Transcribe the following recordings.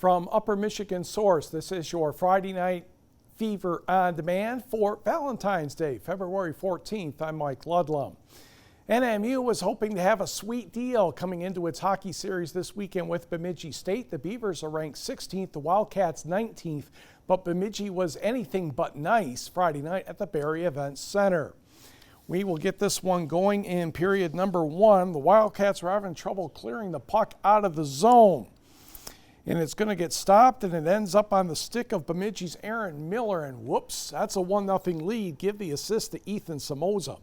From Upper Michigan Source, this is your Friday Night Fever on Demand for Valentine's Day, February 14th. I'm Mike Ludlum. NMU was hoping to have a sweet deal coming into its hockey series this weekend with Bemidji State. The Beavers are ranked 16th, the Wildcats 19th, but Bemidji was anything but nice Friday night at the Barrie Events Center. We will get this one going in period number 1. The Wildcats are having trouble clearing the puck out of the zone. And it's going to get stopped, and it ends up on the stick of Bemidji's Aaron Miller. And whoops, that's a 1-0 lead. Give the assist to Ethan Somoza.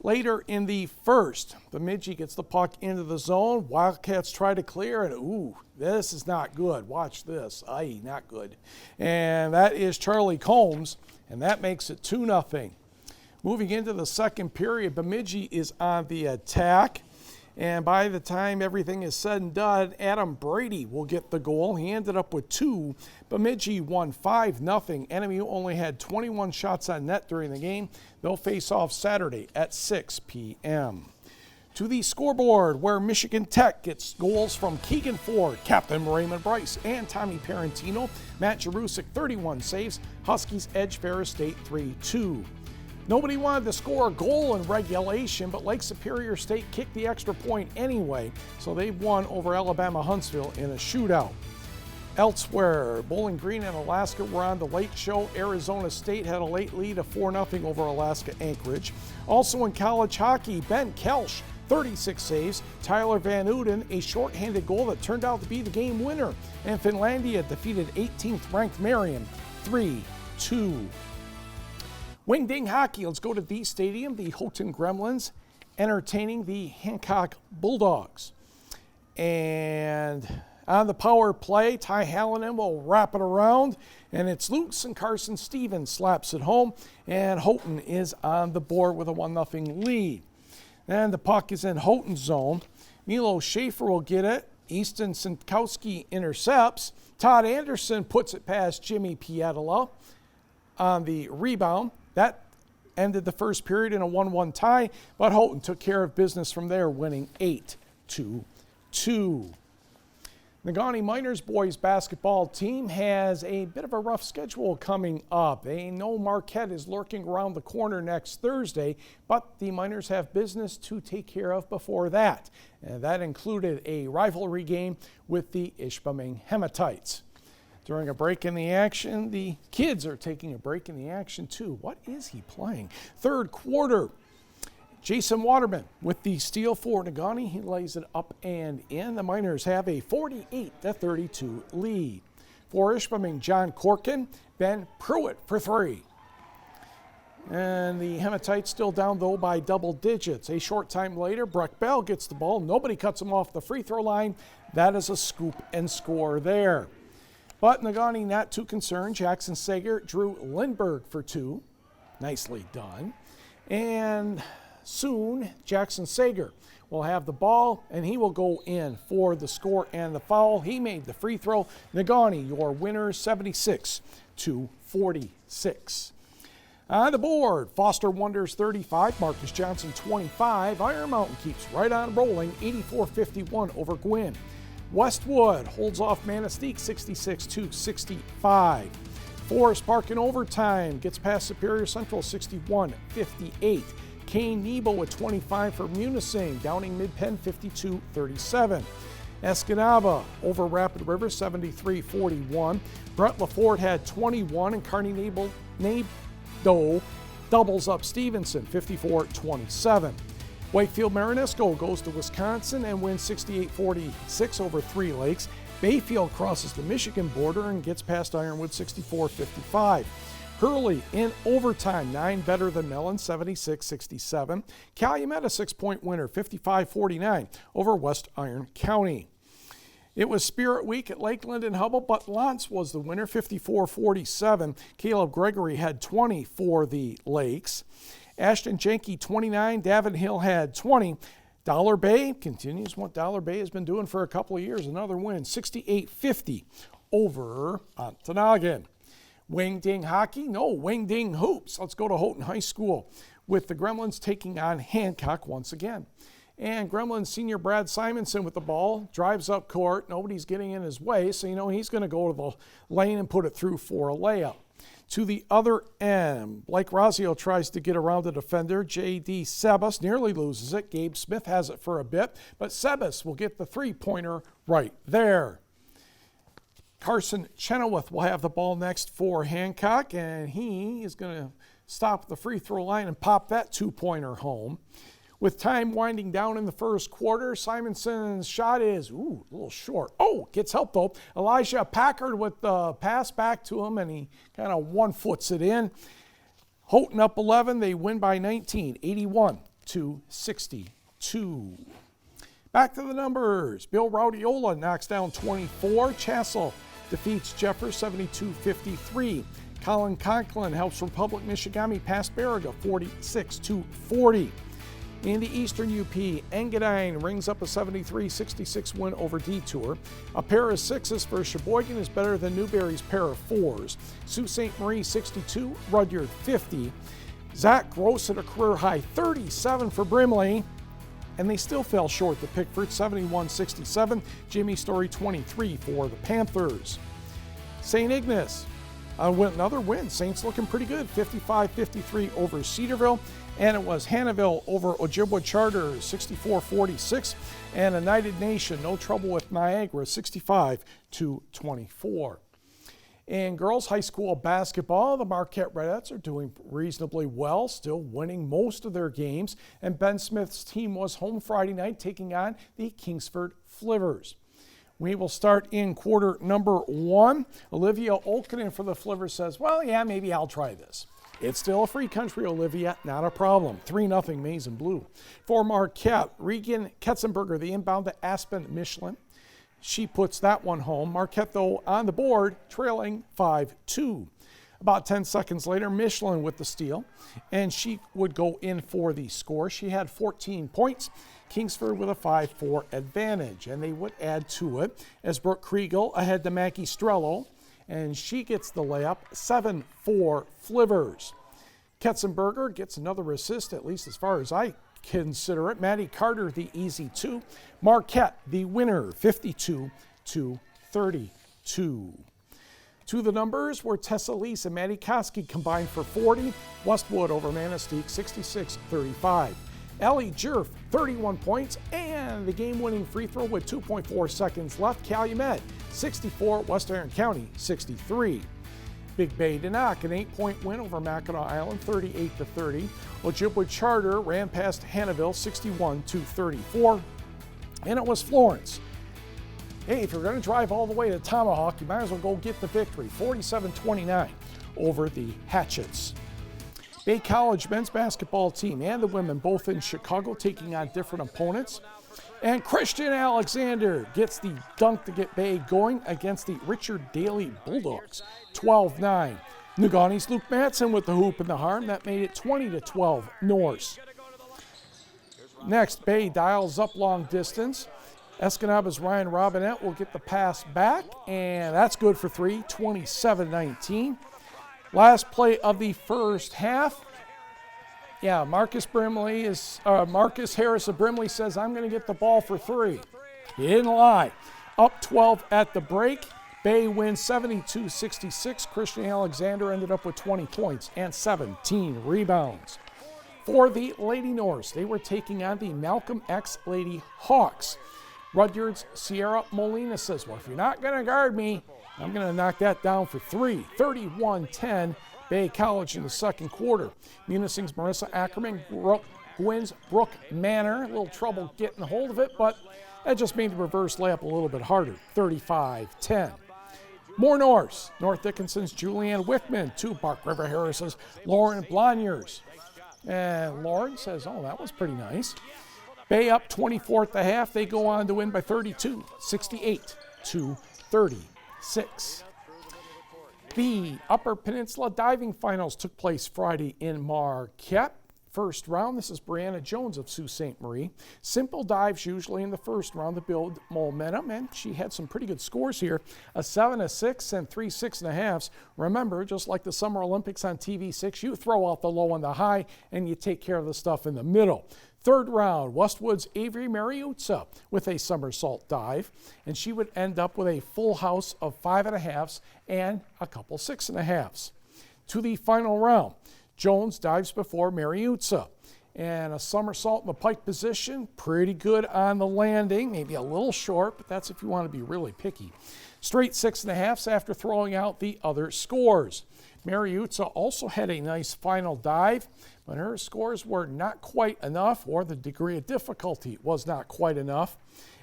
Later in the first, Bemidji gets the puck into the zone. Wildcats try to clear, and ooh, this is not good. Watch this. Aye, not good. And that is Charlie Combs, and that makes it 2-0. Moving into the second period, Bemidji is on the attack. And by the time everything is said and done, Adam Brady will get the goal. He ended up with 2. Bemidji won 5-0. NMU only had 21 shots on net during the game. They'll face off Saturday at 6 p.m. To the scoreboard, where Michigan Tech gets goals from Keegan Ford, Captain Raymond Bryce, and Tommy Parentino. Matt Jerusik, 31 saves. Huskies edge Ferris State 3-2. Nobody wanted to score a goal in regulation, but Lake Superior State kicked the extra point anyway, so they won over Alabama Huntsville in a shootout. Elsewhere, Bowling Green and Alaska were on the late show. Arizona State had a late lead of 4-0 over Alaska Anchorage. Also in college hockey, Ben Kelsch, 36 saves. Tyler Van Uden, a shorthanded goal that turned out to be the game winner. And Finlandia defeated 18th ranked Marion 3-2. Wingding hockey, let's go to the stadium. The Houghton Gremlins entertaining the Hancock Bulldogs. And on the power play, Ty Hallinan will wrap it around, and it's loose, and Carson Stevens slaps it home, and Houghton is on the board with a 1-0 lead. And the puck is in Houghton's zone. Milo Schaefer will get it. Easton Sinkowski intercepts. Todd Anderson puts it past Jimmy Pietala on the rebound. That ended the first period in a 1-1 tie, but Houghton took care of business from there, winning 8-2. The Negaunee Miners boys basketball team has a bit of a rough schedule coming up. They know Marquette is lurking around the corner next Thursday, but the Miners have business to take care of before that. And that included a rivalry game with the Ishpeming Hematites. During a break in the action, the kids are taking a break in the action too. What is he playing? Third quarter, Jason Waterman with the steal for Negaunee. He lays it up and in. The Miners have a 48-32 lead. For Ishpeming, John Corkin, Ben Pruitt for 3. And the Hematites still down though by double digits. A short time later, Breck Bell gets the ball. Nobody cuts him off the free throw line. That is a scoop and score there. But Negaunee not too concerned. Jackson Sager drew Lindbergh for 2. Nicely done. And soon, Jackson Sager will have the ball, and he will go in for the score and the foul. He made the free throw. Negaunee, your winner, 76-46. On the board, Foster Wonders 35, Marcus Johnson 25. Iron Mountain keeps right on rolling, 84-51 over Gwynn. Westwood holds off Manistee 66-65. Forest Park in overtime gets past Superior Central 61-58. Kane Nebo with 25 for Munising, downing Mid-Penn 52-37. Escanaba over Rapid River 73-41. Brett LaFord had 21, and Kearney Nado doubles up Stevenson 54-27. Wakefield Marinesco goes to Wisconsin and wins 68-46 over Three Lakes. Bayfield crosses the Michigan border and gets past Ironwood 64-55. Hurley in overtime, 9 better than Mellon, 76-67. Calumet a 6-point winner, 55-49 over West Iron County. It was Spirit Week at Lakeland and Hubble, but Lance was the winner, 54-47. Caleb Gregory had 20 for the Lakes. Ashton Jenke, 29. Davin Hill had 20. Dollar Bay continues what Dollar Bay has been doing for a couple of years. Another win, 68-50 over Ontonagon. Wingding hockey? No, Wingding hoops. Let's go to Houghton High School with the Gremlins taking on Hancock once again. And Gremlin senior Brad Simonson with the ball, drives up court. Nobody's getting in his way, so you know he's going to go to the lane and put it through for a layup. To the other end, Blake Razio tries to get around the defender. J.D. Sebas nearly loses it. Gabe Smith has it for a bit, but Sebas will get the three-pointer right there. Carson Chenoweth will have the ball next for Hancock, and he is going to stop at the free throw line and pop that two-pointer home. With time winding down in the first quarter, Simonson's shot is, a little short. Gets help though. Elijah Packard with the pass back to him, and he kind of one-foots it in. Houghton up 11. They win by 19, 81-62. Back to the numbers. Bill Raudiola knocks down 24. Chassell defeats Jeffers 72-53. Colin Conklin helps Republic Michigami pass Baraga 46-40. In the Eastern UP, Engadine rings up a 73-66 win over Detour. A pair of sixes for Sheboygan is better than Newberry's pair of fours. Sault Ste. Marie 62, Rudyard 50. Zach Gross at a career high 37 for Brimley. And they still fell short to Pickford 71-67. Jimmy Story 23 for the Panthers. St. Ignace another win. Saints looking pretty good, 55-53 over Cedarville. And it was Hannahville over Ojibwa Charter, 64-46. And United Nation, no trouble with Niagara, 65-24. In girls high school basketball, the Marquette Redettes are doing reasonably well, still winning most of their games. And Ben Smith's team was home Friday night taking on the Kingsford Flivers. We will start in quarter number 1. Olivia Olkinen for the Flivers says, well, yeah, maybe I'll try this. It's still a free country, Olivia, not a problem. 3-0 Maize and Blue. For Marquette, Regan Ketzenberger, the inbound to Aspen Michelin. She puts that one home. Marquette, though, on the board, trailing 5-2. About 10 seconds later, Michelin with the steal, and she would go in for the score. She had 14 points. Kingsford with a 5-4 advantage, and they would add to it as Brooke Kriegel ahead to Maggie Strello, and she gets the layup, 7-4 Flivers. Ketzenberger gets another assist, at least as far as I consider it. Maddie Carter, the easy 2. Marquette, the winner, 52-32. To the numbers were Tessa Lease and Maddie Koski combined for 40. Westwood over Manistee, 66-35. Ellie Jerf, 31 points, and the game-winning free throw with 2.4 seconds left. Calumet, 64, West Iron County, 63. Big Bay to knock an 8-point win over Mackinac Island, 38-30. Ojibwa Charter ran past Hannahville, 61-34. And it was Florence. Hey, if you're going to drive all the way to Tomahawk, you might as well go get the victory, 47-29 over the Hatchets. Bay College men's basketball team and the women both in Chicago taking on different opponents. And Christian Alexander gets the dunk to get Bay going against the Richard Daley Bulldogs, 12-9. Nugani's Luke Matson with the hoop and the harm. That made it 20-12 Norse. Next, Bay dials up long distance. Escanaba's Ryan Robinette will get the pass back, and that's good for 3, 27-19. Last play of the first half. Yeah, Marcus Harris of Brimley says, I'm going to get the ball for 3. He didn't lie. Up 12 at the break. Bay wins 72-66. Christian Alexander ended up with 20 points and 17 rebounds. For the Lady Norse, they were taking on the Malcolm X Lady Hawks. Rudyard's Sierra Molina says, well, if you're not going to guard me, I'm going to knock that down for 3. 31-10, Bay College in the second quarter. Munising's Marissa Ackerman wins Brooke Manor. A little trouble getting a hold of it, but that just made the reverse layup a little bit harder. 35-10. More Norse. North Dickinson's Julianne Wickman. 2 Park River Harris's Lauren Blonyers. And Lauren says, oh, that was pretty nice. Bay up 24 at the half. They go on to win by 32, 68-36. The Upper Peninsula Diving Finals took place Friday in Marquette. First round, this is Brianna Jones of Sault Ste. Marie. Simple dives usually in the first round to build momentum, and she had some pretty good scores here. A 7-6 and 3 6.5s. Remember, just like the Summer Olympics on TV6, you throw out the low and the high, and you take care of the stuff in the middle. Third round, Westwood's Avery Mariuzza with a somersault dive, and she would end up with a full house of 5.5s and a couple 6.5s. To the final round, Jones dives before Mariuzza, and a somersault in the pike position, pretty good on the landing, maybe a little short, but that's if you want to be really picky. Straight 6.5s after throwing out the other scores. Mariuzza also had a nice final dive, but her scores were not quite enough, or the degree of difficulty was not quite enough,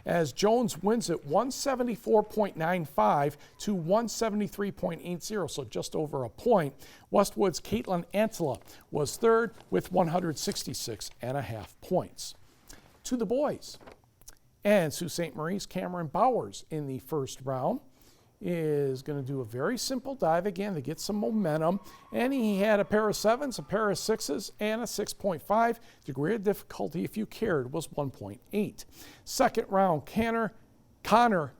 as Jones wins at 174.95 to 173.80, so just over a point. Westwood's Caitlin Antela was third with 166.5 points. To the boys, and Sault Ste. Marie's Cameron Bowers in the first round is going to do a very simple dive again to get some momentum, and he had a pair of 7s, a pair of 6s, and a 6.5. Degree of difficulty, if you cared, was 1.8. Second round, Connor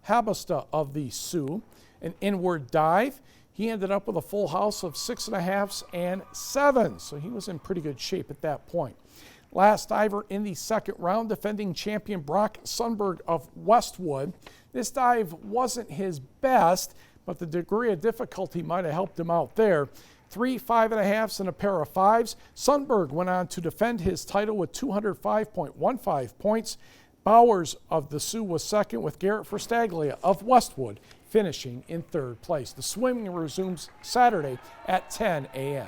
Habasta of the Sioux, an inward dive. He ended up with a full house of 6.5s and 7s, so he was in pretty good shape at that point. Last diver in the second round, defending champion Brock Sundberg of Westwood. This dive wasn't his best, but the degree of difficulty might have helped him out there. 3 5.5s and a pair of 5s. Sundberg went on to defend his title with 205.15 points. Bowers of the Sioux was second, with Garrett Verstaglia of Westwood finishing in third place. The swimming resumes Saturday at 10 a.m.